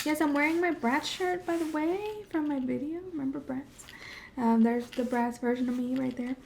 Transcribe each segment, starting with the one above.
Yes, I'm wearing my Bratz shirt, by the way, from my video. Remember Bratz? There's the Bratz version of me right there.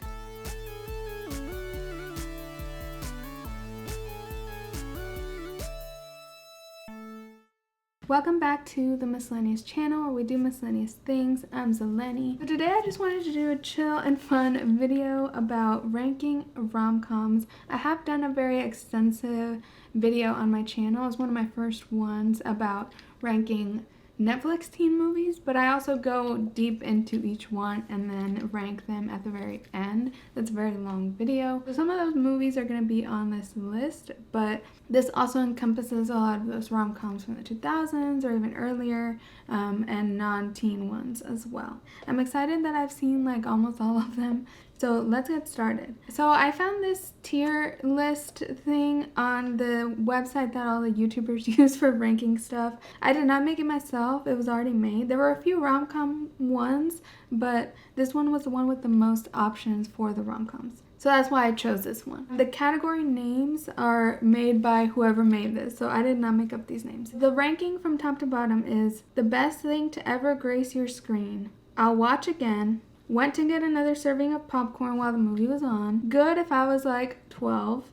Welcome back to the Miscellaneous channel where we do miscellaneous things. I'm Zeleny. So today I just wanted to do a chill and fun video about ranking rom-coms. I have done a very extensive video on my channel. It's one of my first ones about ranking Netflix teen movies, but I also go deep into each one and then rank them at the very end. That's a very long video. So some of those movies are going to be on this list, but this also encompasses a lot of those rom-coms from the 2000s or even earlier, and non-teen ones as well. I'm excited that I've seen like almost all of them. So let's get started. So I found this tier list thing on the website that all the YouTubers use for ranking stuff. I did not make it myself. It was already made. There were a few rom-com ones, but this one was the one with the most options for the rom-coms. So that's why I chose this one. The category names are made by whoever made this, so I did not make up these names. The ranking from top to bottom is the best thing to ever grace your screen, I'll watch again, went to get another serving of popcorn while the movie was on, good if I was like 12,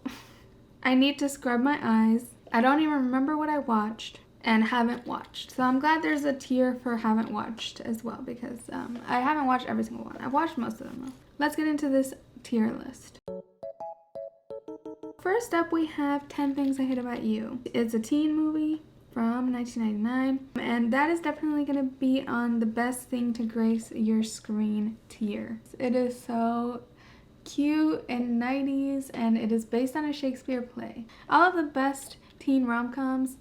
I need to scrub my eyes, I don't even remember what I watched, and haven't watched. So I'm glad there's a tier for haven't watched as well, because I haven't watched every single one. I've watched most of them though. Let's get into this tier list. First up, we have 10 Things I Hate About You. It's a teen movie from 1999, and that is definitely going to be on the best thing to grace your screen tier. It is so cute and 90s, and it is based on a Shakespeare play. All of the best teen rom-coms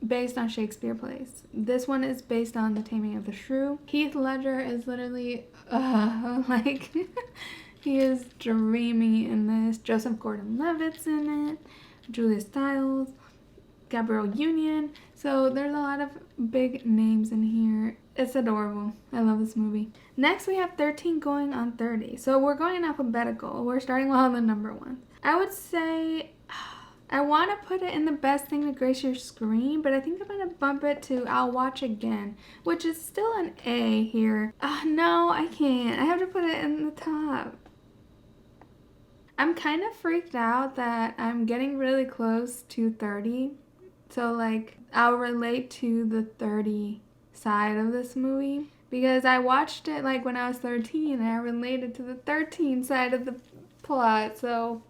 based on Shakespeare plays. This one is based on The Taming of the Shrew. Heath Ledger is literally like he is dreamy in this. Joseph Gordon-Levitt's in it, Julia Stiles, Gabrielle Union. So there's a lot of big names in here. It's adorable. I love this movie. Next we have 13 Going on 30. So we're going in alphabetical. We're starting with all the number ones. I would say I want to put it in the best thing to grace your screen, but I think I'm going to bump it to I'll watch again, which is still an A here. No, I can't. I have to put it in the top. I'm kind of freaked out that I'm getting really close to 30. So like I'll relate to the 30 side of this movie because I watched it like when I was 13 and I related to the 13 side of the plot. So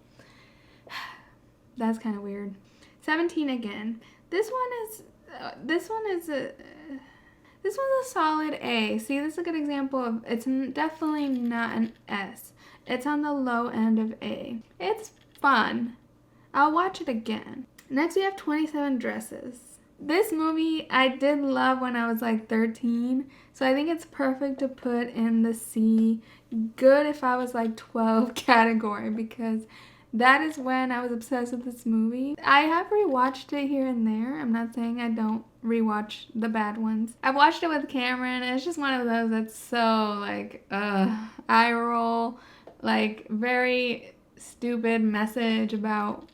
that's kind of weird. 17 again. This one's a solid A. See, this is a good example of it's definitely not an S. It's on the low end of A. It's fun. I'll watch it again. Next we have 27 Dresses. This movie I did love when I was like 13, so I think it's perfect to put in the C, good if I was like 12 category, because that is when I was obsessed with this movie. I have rewatched it here and there. I'm not saying I don't rewatch the bad ones. I've watched it with Cameron, and it's just one of those that's so like, eye roll, like very stupid message about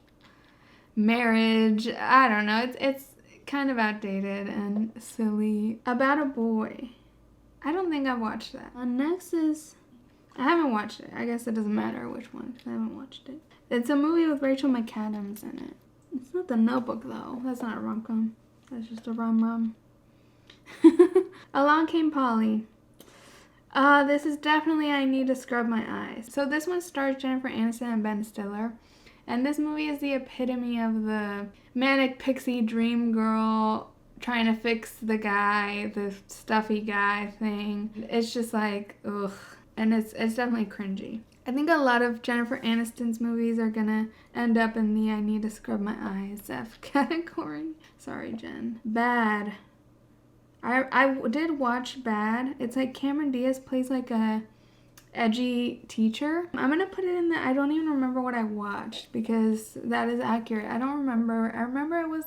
marriage. I don't know. It's kind of outdated and silly. About a Boy. I don't think I've watched that. Next is, I haven't watched it. I guess it doesn't matter which one because I haven't watched it. It's a movie with Rachel McAdams in it. It's not The Notebook though. That's not a rom-com. That's just a rom-rom. Along Came Polly. This is definitely I need to scrub my eyes. So this one stars Jennifer Aniston and Ben Stiller. And this movie is the epitome of the manic pixie dream girl trying to fix the guy, the stuffy guy thing. It's just like, ugh. And it's definitely cringy. I think a lot of Jennifer Aniston's movies are gonna end up in the I need to scrub my eyes F category. Sorry, Jen. Bad. I did watch Bad. It's like Cameron Diaz plays like a edgy teacher. I'm gonna put it in the I don't even remember what I watched because that is accurate. I don't remember. I remember it was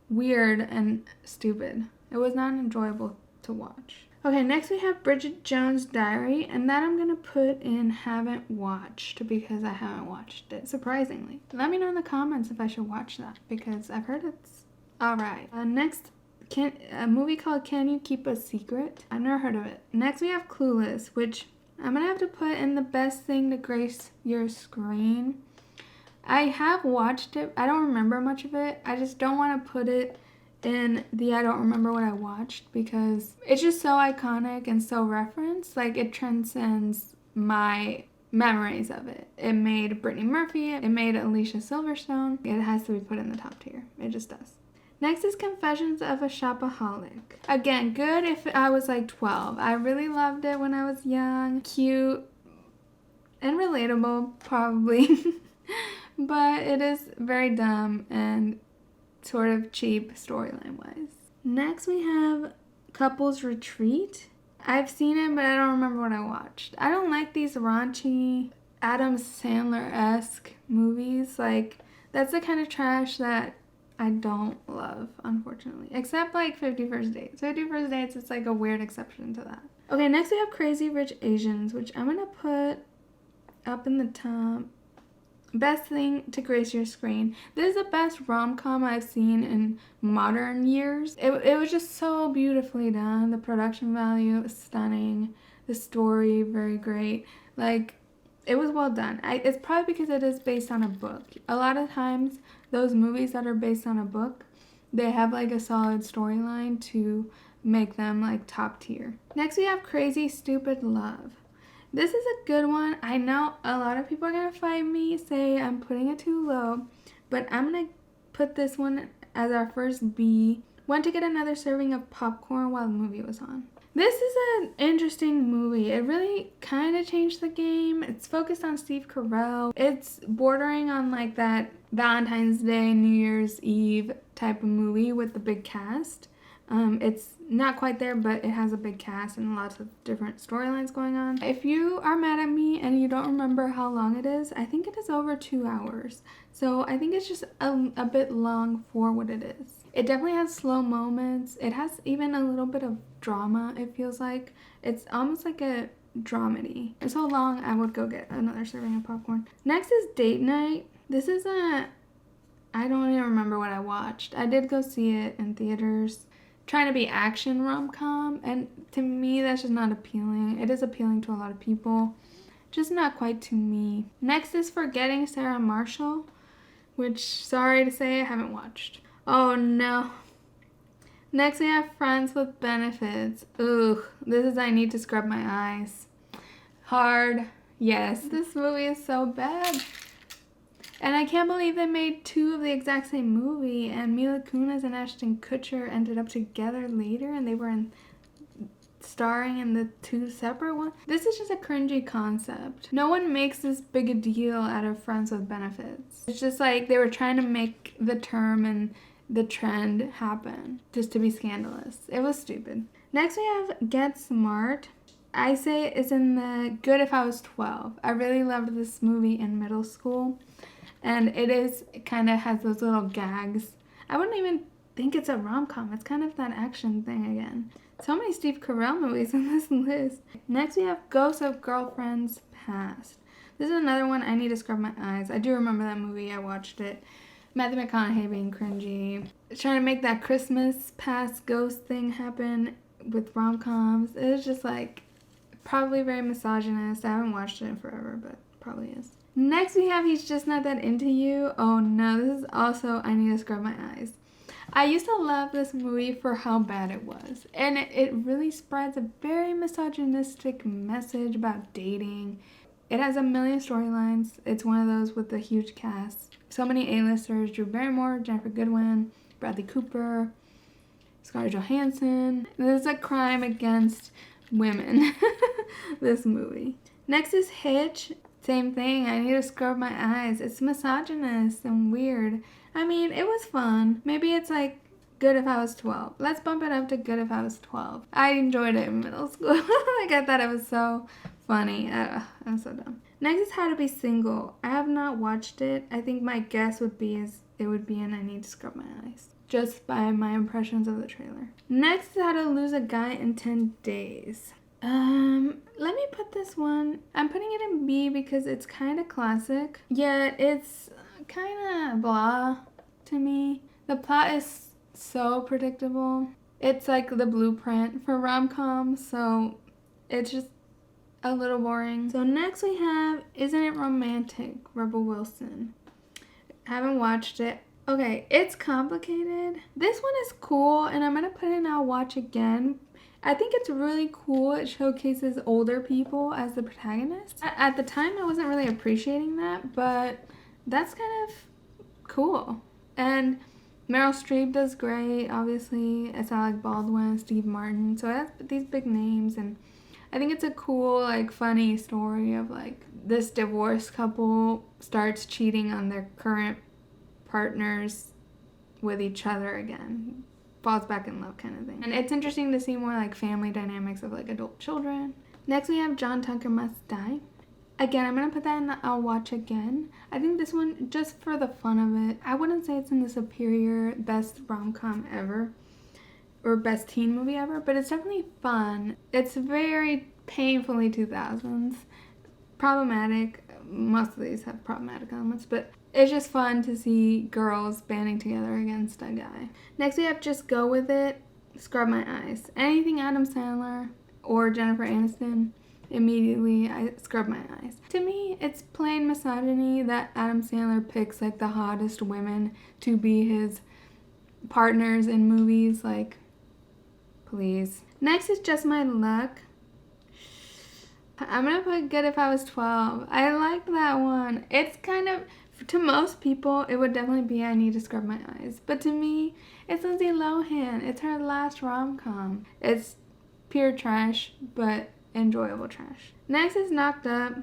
weird and stupid. It was not enjoyable to watch. Okay, next we have Bridget Jones' Diary, and that I'm gonna put in haven't watched because I haven't watched it, surprisingly. Let me know in the comments if I should watch that because I've heard it's alright. Next a movie called Can You Keep a Secret? I've never heard of it. Next we have Clueless, which I'm gonna have to put in the best thing to grace your screen. I have watched it. I don't remember much of it. I just don't want to put it in the I don't remember what I watched because it's just so iconic and so referenced. Like, it transcends my memories of it. It made Brittany Murphy. It made Alicia Silverstone. It has to be put in the top tier. It just does. Next is Confessions of a Shopaholic. Again, good if I was like 12. I really loved it when I was young. Cute and relatable, probably. But it is very dumb and sort of cheap storyline-wise. Next we have Couples Retreat. I've seen it, but I don't remember what I watched. I don't like these raunchy, Adam Sandler-esque movies. Like, that's the kind of trash that I don't love, unfortunately. Except like 50 First Dates. 50 First Dates is like a weird exception to that. Okay, next we have Crazy Rich Asians, which I'm gonna put up in the top. Best thing to grace your screen. This is the best rom-com I've seen in modern years. It was just so beautifully done. The production value was stunning. The story, very great. Like, it was well done. It's probably because it is based on a book. A lot of times, those movies that are based on a book, they have like a solid storyline to make them like top tier. Next we have Crazy Stupid Love. This is a good one. I know a lot of people are going to fight me, say I'm putting it too low, but I'm going to put this one as our first B. Went to get another serving of popcorn while the movie was on. This is an interesting movie. It really kind of changed the game. It's focused on Steve Carell. It's bordering on like that Valentine's Day, New Year's Eve type of movie with the big cast. It's not quite there, but it has a big cast and lots of different storylines going on. If you are mad at me and you don't remember how long it is, I think it is over 2 hours. So I think it's just a bit long for what it is. It definitely has slow moments. It has even a little bit of drama, it feels like. It's almost like a dramedy. It's so long, I would go get another serving of popcorn. Next is Date Night. This is I don't even remember what I watched. I did go see it in theaters. Trying to be action rom-com, and to me that's just not appealing. It is appealing to a lot of people, just not quite to me. Next is Forgetting Sarah Marshall, which, sorry to say, I haven't watched. Oh no. Next we have Friends with Benefits. Ugh, this is I need to scrub my eyes. Hard. Yes, this movie is so bad. And I can't believe they made 2 of the exact same movie, and Mila Kunis and Ashton Kutcher ended up together later, and they were starring in the 2 separate ones. This is just a cringy concept. No one makes this big a deal out of Friends with Benefits. It's just like they were trying to make the term and the trend happen just to be scandalous. It was stupid. Next we have Get Smart. I say it's in the good if I was 12. I really loved this movie in middle school. And it kind of has those little gags. I wouldn't even think it's a rom-com. It's kind of that action thing again. So many Steve Carell movies on this list. Next we have Ghosts of Girlfriends Past. This is another one I need to scrub my eyes. I do remember that movie. I watched it. Matthew McConaughey being cringy. Trying to make that Christmas past ghost thing happen with rom-coms. It was just like probably very misogynist. I haven't watched it in forever, but probably is. Next we have He's Just Not That Into You. Oh no, this is also I need to scrub my eyes. I used to love this movie for how bad it was. And it really spreads a very misogynistic message about dating. It has a million storylines. It's one of those with a huge cast. So many A-listers: Drew Barrymore, Jennifer Goodwin, Bradley Cooper, Scarlett Johansson. This is a crime against women, this movie. Next is Hitch. Same thing, I need to scrub my eyes. It's misogynist and weird. I mean, it was fun. Maybe it's like good if I was 12. Let's bump it up to good if I was 12. I enjoyed it in middle school. Like, I thought it was so funny. I'm so dumb. Next is How to Be Single. I have not watched it. I think my guess would be it would be in I Need to Scrub My Eyes, just by my impressions of the trailer. Next is How to Lose a Guy in 10 Days. Let me put this one, I'm putting it in B because it's kind of classic, yet it's kind of blah to me. The plot is so predictable. It's like the blueprint for rom-coms, so it's just a little boring. So next we have Isn't It Romantic, Rebel Wilson. Haven't watched it. Okay, it's complicated. This one is cool, and I'm gonna put it in I'll watch again. I think it's really cool. It showcases older people as the protagonists. At the time, I wasn't really appreciating that, but that's kind of cool. And Meryl Streep does great, obviously. It's Alec Baldwin, Steve Martin. So it has these big names, and I think it's a cool, like, funny story of, like, this divorced couple starts cheating on their current partners with each other again. Falls back in love kind of thing. And it's interesting to see more, like, family dynamics of, like, adult children. Next, we have John Tucker Must Die. Again, I'm going to put that in the I'll watch again. I think this one, just for the fun of it, I wouldn't say it's in the superior best rom-com ever or best teen movie ever, but it's definitely fun. It's very painfully 2000s. Problematic. Most of these have problematic elements, but it's just fun to see girls banding together against a guy. Next, we have Just Go With It, Scrub My Eyes. Anything Adam Sandler or Jennifer Aniston, immediately I scrub my eyes. To me, it's plain misogyny that Adam Sandler picks, like, the hottest women to be his partners in movies. Like, please. Next is Just My Luck. I'm gonna put Good If I Was 12. I like that one. It's kind of, to most people, it would definitely be I Need to Scrub My Eyes. But to me, it's Lindsay Lohan. It's her last rom-com. It's pure trash, but enjoyable trash. Next is Knocked Up.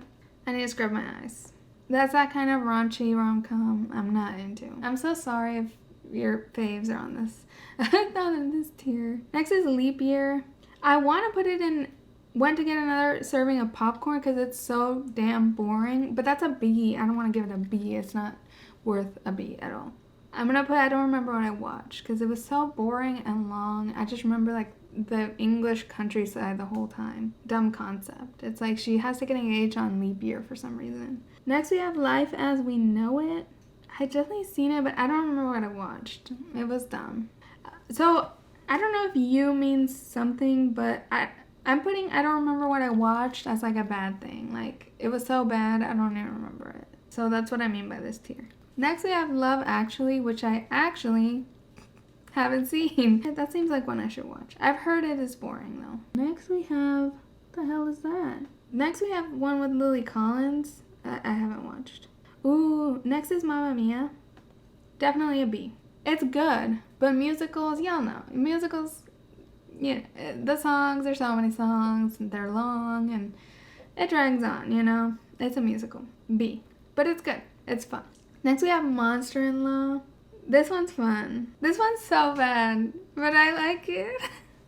I Need to Scrub My Eyes. That's that kind of raunchy rom-com I'm not into. I'm so sorry if your faves are on this. Not in this tier. Next is Leap Year. I want to put it in Went to Get Another Serving of Popcorn because it's so damn boring. But that's a B. I don't want to give it a B. It's not worth a B at all. I'm going to put I don't remember what I watched because it was so boring and long. I just remember, like, the English countryside the whole time. Dumb concept. It's like she has to get engaged on leap year for some reason. Next we have Life as We Know It. I definitely seen it, but I don't remember what I watched. It was dumb. So I don't know if you means something, but I'm putting I don't remember what I watched as, like, a bad thing. Like, it was so bad I don't even remember it. So that's what I mean by this tier. Next we have Love Actually, which I actually haven't seen. That seems like one I should watch. I've heard it is boring though. Next we have, what the hell is that? Next we have one with Lily Collins. I haven't watched. Ooh, next is Mamma Mia. Definitely a B. It's good, but musicals, y'all know. Musicals, you know, the songs, there's so many songs, they're long, and it drags on, you know? It's a musical. B. But it's good. It's fun. Next we have Monster-in-Law. This one's fun. This one's so bad, but I like it.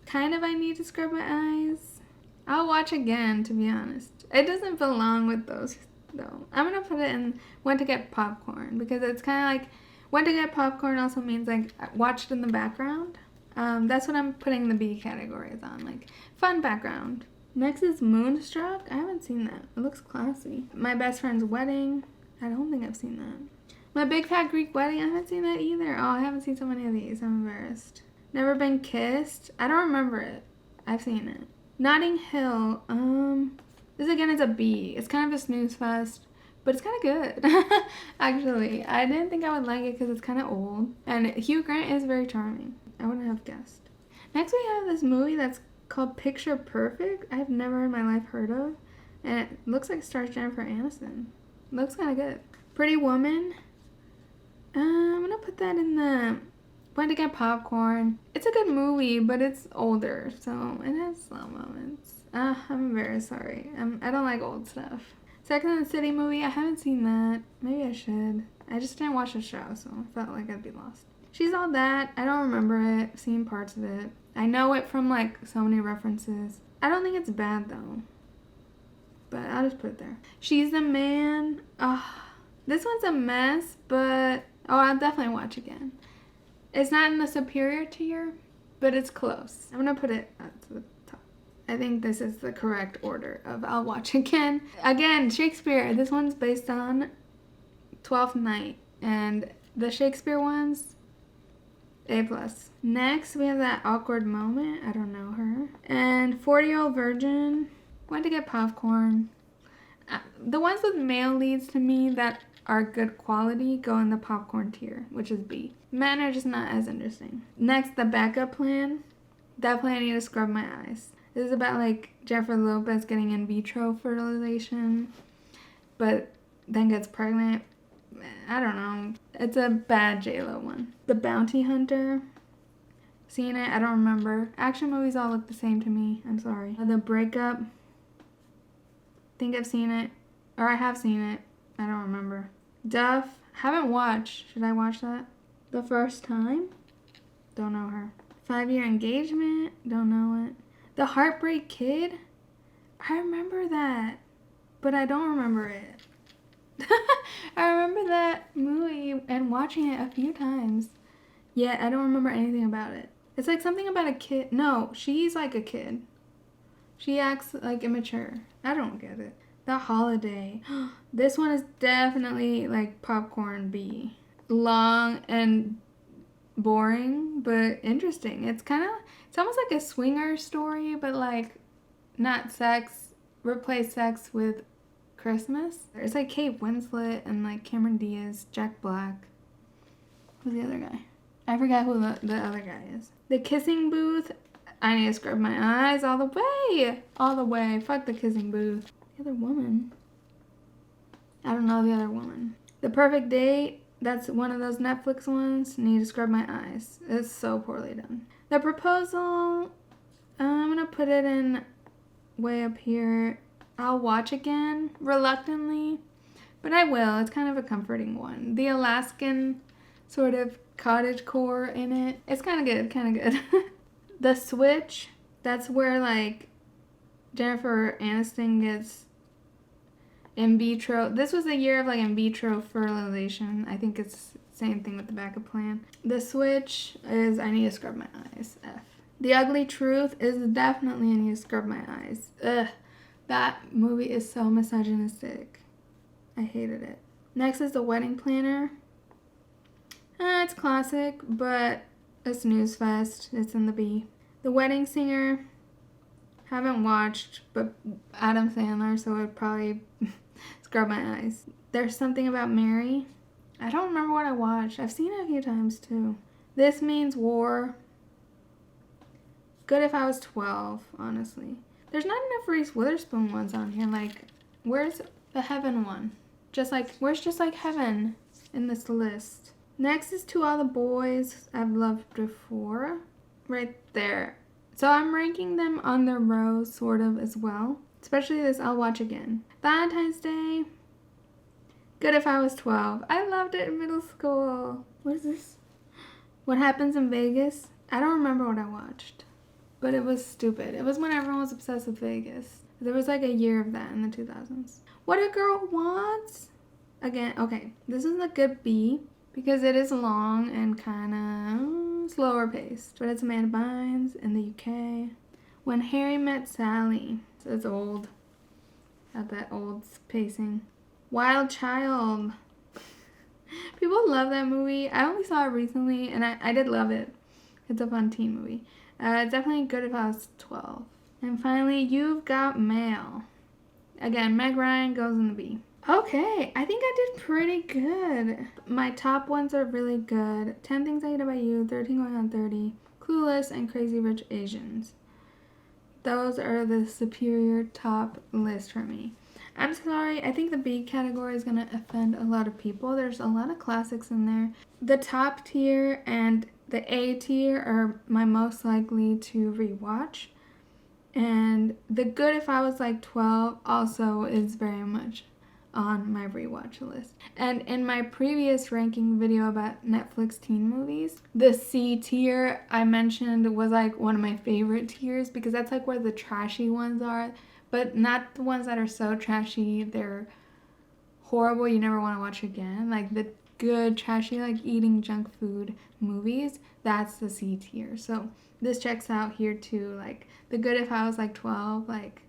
Kind of I Need to Scrub My Eyes. I'll watch again, to be honest. It doesn't belong with those, though. I'm gonna put it in When to Get Popcorn, because it's kind of like, When to Get Popcorn also means, like, watched in the background. That's what I'm putting the B categories on, like, fun background. Next is Moonstruck. I haven't seen that. It looks classy. My Best Friend's Wedding. I don't think I've seen that. My Big Fat Greek Wedding, I haven't seen that either. Oh, I haven't seen so many of these. I'm embarrassed. Never Been Kissed. I don't remember it. I've seen it. Notting Hill. This again is a B. It's kind of a snooze fest, but it's kind of good. Actually, I didn't think I would like it because it's kind of old. And Hugh Grant is very charming. I wouldn't have guessed. Next we have this movie that's called Picture Perfect. I've never in my life heard of. And it looks like it stars Jennifer Aniston. Looks kind of good. Pretty Woman. I'm gonna put that in the When to Get Popcorn. It's a good movie, but it's older, so it has slow moments. I'm embarrassed, sorry. I don't like old stuff. Sex and the City movie, I haven't seen that. Maybe I should. I just didn't watch the show, so I felt like I'd be lost. She's All That. I don't remember it. I've seen parts of it. I know it from, like, so many references. I don't think it's bad, though. But I'll just put it there. She's the Man. This one's a mess, but I'll definitely watch again. It's not in the superior tier, but it's close. I'm gonna put it at the top. I think this is the correct order of I'll watch again. Again, Shakespeare. This one's based on Twelfth Night, and the Shakespeare ones, A+. Next, we have That Awkward Moment. I don't know her. And 40-Year-Old Virgin. Went to get popcorn. The ones with male leads to me that are good quality go in the popcorn tier, which is B. Men are just not as interesting. Next, The Backup Plan. Definitely I need to scrub my eyes. This is about like Jennifer Lopez getting in vitro fertilization, but then gets pregnant. I don't know. It's a bad J-Lo one. The Bounty Hunter. Seen it? I don't remember. Action movies all look the same to me. I'm sorry. The Breakup. Think I've seen it. Or I have seen it. I don't remember. Duff. Haven't watched. Should I watch that? The First Time. Don't know her. 5-Year Engagement. Don't know it. The Heartbreak Kid. I remember that. But I don't remember it. I remember that movie and watching it a few times. Yet I don't remember anything about it. It's like something about a kid. No, she's like a kid. She acts like immature. I don't get it. The Holiday. This one is definitely like popcorn B. Long and boring, but interesting. It's almost like a swinger story, but like not sex. Replace sex with Christmas. It's like Kate Winslet and like Cameron Diaz, Jack Black. Who's the other guy? I forgot who the other guy is. The Kissing Booth. I need to scrub my eyes all the way. All the way. Fuck The Kissing Booth. The other woman. I don't know the other woman. The Perfect Date. That's one of those Netflix ones. Need to scrub my eyes. It's so poorly done. The Proposal. I'm gonna put it in way up here. I'll watch again, reluctantly, but I will. It's kind of a comforting one. The Alaskan sort of cottagecore in it. It's kind of good. The Switch, that's where like Jennifer Aniston gets in vitro. This was the year of like in vitro fertilization. I think it's the same thing with The Backup Plan. The Switch is I need to scrub my eyes. F. The Ugly Truth is definitely I need to scrub my eyes. Ugh. That movie is so misogynistic. I hated it. Next is The Wedding Planner. It's classic, but a snooze fest. It's in the B. The Wedding Singer. Haven't watched, but Adam Sandler, so I'd probably scrub my eyes. There's Something About Mary. I don't remember what I watched. I've seen it a few times too. This Means War. Good if I was 12, honestly. There's not enough Reese Witherspoon ones on here. Like, where's the Heaven one? Where's Just Like Heaven in this list? Next is To All the Boys I've Loved Before. Right there. So I'm ranking them on their rows, sort of, as well. Especially this I'll Watch Again. Valentine's Day. Good if I was 12. I loved it in middle school. What is this? What Happens in Vegas? I don't remember what I watched. But it was stupid. It was when everyone was obsessed with Vegas. There was like a year of that in the 2000s. What a Girl Wants. Again, okay. This is a good B because it is long and kind of slower paced. But it's Amanda Bynes in the UK. When Harry Met Sally. So it's old. Got that old pacing. Wild Child. People love that movie. I only saw it recently and I did love it. It's a fun teen movie. Definitely good if I was 12. And finally, You've Got Mail. Again, Meg Ryan goes in the B. Okay, I think I did pretty good. My top ones are really good. 10 Things I Hate About You, 13 Going on 30, Clueless, and Crazy Rich Asians. Those are the superior top list for me. I'm sorry, I think the B category is going to offend a lot of people. There's a lot of classics in there. The top tier and the A tier are my most likely to rewatch. And the Good if I was like 12 also is very much on my rewatch list. And in my previous ranking video about Netflix teen movies, the C tier I mentioned was like one of my favorite tiers because that's like where the trashy ones are, but not the ones that are so trashy they're horrible you never want to watch again. Like the good trashy like eating junk food movies, that's the C tier. So this checks out here too. Like the Good if I was like 12, like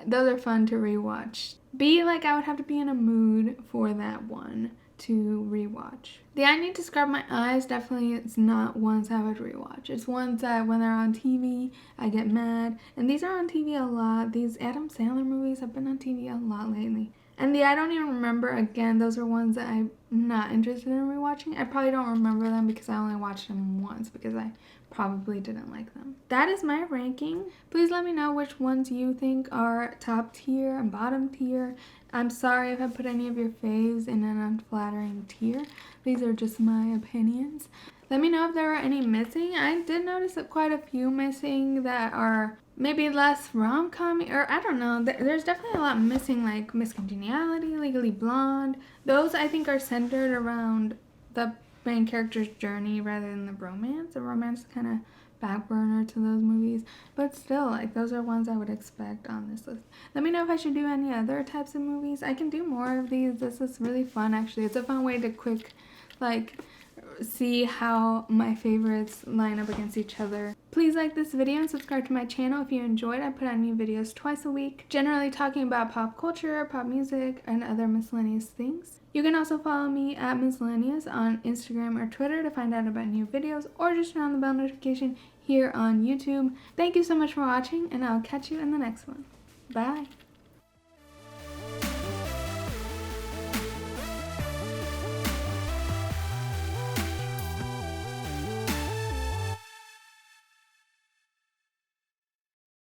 those are fun to rewatch. B, like I would have to be in a mood for that one. to rewatch. The I Need to Scrub My Eyes definitely is not ones I would rewatch. It's ones that when they're on TV, I get mad. And these are on TV a lot. These Adam Sandler movies have been on TV a lot lately. And the I Don't Even Remember, again, those are ones that I'm not interested in rewatching. I probably don't remember them because I only watched them once because I probably didn't like them. That is my ranking. Please let me know which ones you think are top tier and bottom tier. I'm sorry if I put any of your faves in an unflattering tier. These are just my opinions. Let me know if there were any missing. I did notice that quite a few missing that are maybe less rom-com, or I don't know. There's definitely a lot missing, like Miss Congeniality, Legally Blonde. Those I think are centered around the main character's journey rather than the romance. The romance is kind of back burner to those movies, but still, like, those are ones I would expect on this list. Let me know if I should do any other types of movies. I can do more of these. This is really fun, actually. It's a fun way to see how my favorites line up against each other. Please like this video and subscribe to my channel if you enjoyed. I put out new videos twice a week, generally talking about pop culture, pop music, and other miscellaneous things. You can also follow me at Miscellaneous on Instagram or Twitter to find out about new videos, or just turn on the bell notification here on YouTube. Thank you so much for watching, and I'll catch you in the next one. Bye!